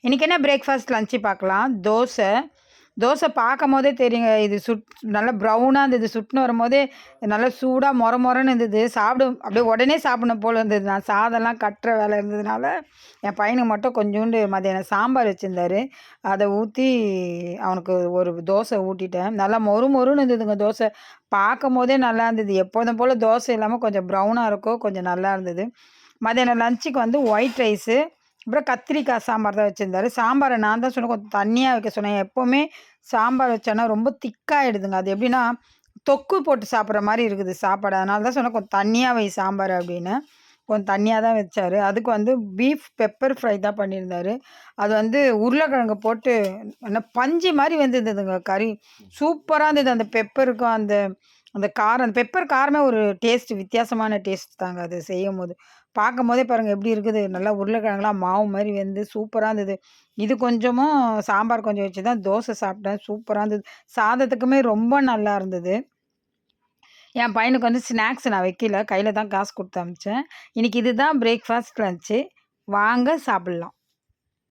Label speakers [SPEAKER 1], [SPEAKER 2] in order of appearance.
[SPEAKER 1] இன்றைக்கி என்ன breakfast lunch பார்க்கலாம். தோசை. தோசை பார்க்கும்போதே தெரியுங்க. இது நல்லா ப்ரௌனாக இருந்தது. சுட்டுன்னு வரும்போதே நல்லா சூடாக மொர மொரன்னு இருந்தது. அப்படியே உடனே சாப்பிடணும் போல் இருந்தது. நான் சாதம்லாம் கட்டுற வேலை இருந்ததுனால என் பையனுக்கு மட்டும் கொஞ்சோண்டு மதியானம் சாம்பார் வச்சுருந்தாரு. அதை ஊற்றி அவனுக்கு ஒரு தோசை ஊட்டிட்டேன். நல்லா மொறு மொறுன்னு இருந்ததுங்க தோசை. பார்க்கும்போதே நல்லா இருந்தது. எப்போதும் போல் தோசை இல்லாமல் கொஞ்சம் ப்ரௌனாக இருக்கும். கொஞ்சம் நல்லா இருந்தது. மதியானம் லஞ்சுக்கு வந்து ஒயிட் ரைஸு, அப்புறம் கத்திரிக்காய் சாம்பார் தான் வச்சுருந்தாரு. சாம்பாரை நான் தான் சொன்னேன் கொஞ்சம் தண்ணியாக வைக்க சொன்னேன். எப்போவுமே சாம்பார் வச்சோன்னா ரொம்ப திக்காகிடுதுங்க. அது எப்படின்னா தொக்கு போட்டு சாப்பிட்ற மாதிரி இருக்குது சாப்பாடு. அதனால தான் சொன்னேன் கொஞ்சம் தண்ணியாக வை சாம்பார் அப்படின்னு. கொஞ்சம் தண்ணியாக தான் வச்சார். அதுக்கு வந்து பீஃப் பெப்பர் ஃப்ரை தான் பண்ணியிருந்தாரு. அது வந்து உருளைக்கிழங்கு போட்டு என்ன பஞ்சு மாதிரி வெந்திருந்ததுங்க கறி. சூப்பராக இருந்தது. அந்த பெப்பருக்கும் அந்த அந்த காரம், அந்த பெப்பர் காரமே ஒரு டேஸ்ட், வித்தியாசமான டேஸ்ட் தாங்க அது செய்யும்போது. பார்க்கும்போதே பாருங்கள் எப்படி இருக்குது. நல்லா உருளைக்கிழங்குலாம் மாவு மாதிரி வெந்து சூப்பராக இருந்தது. இது கொஞ்சமும் சாம்பார் கொஞ்சம் வச்சு தான் தோசை சாப்பிட்டேன். சூப்பராக இருந்தது. சாதத்துக்குமே ரொம்ப நல்லா இருந்தது. என் பையனுக்கு வந்து ஸ்நாக்ஸ் நான் வைக்கல. கையில் தான் காசு கொடுத்து அனுப்பிச்சேன். இன்றைக்கி இதுதான் பிரேக்ஃபாஸ்ட் லஞ்ச்சு. வாங்க சாப்பிட்லாம்.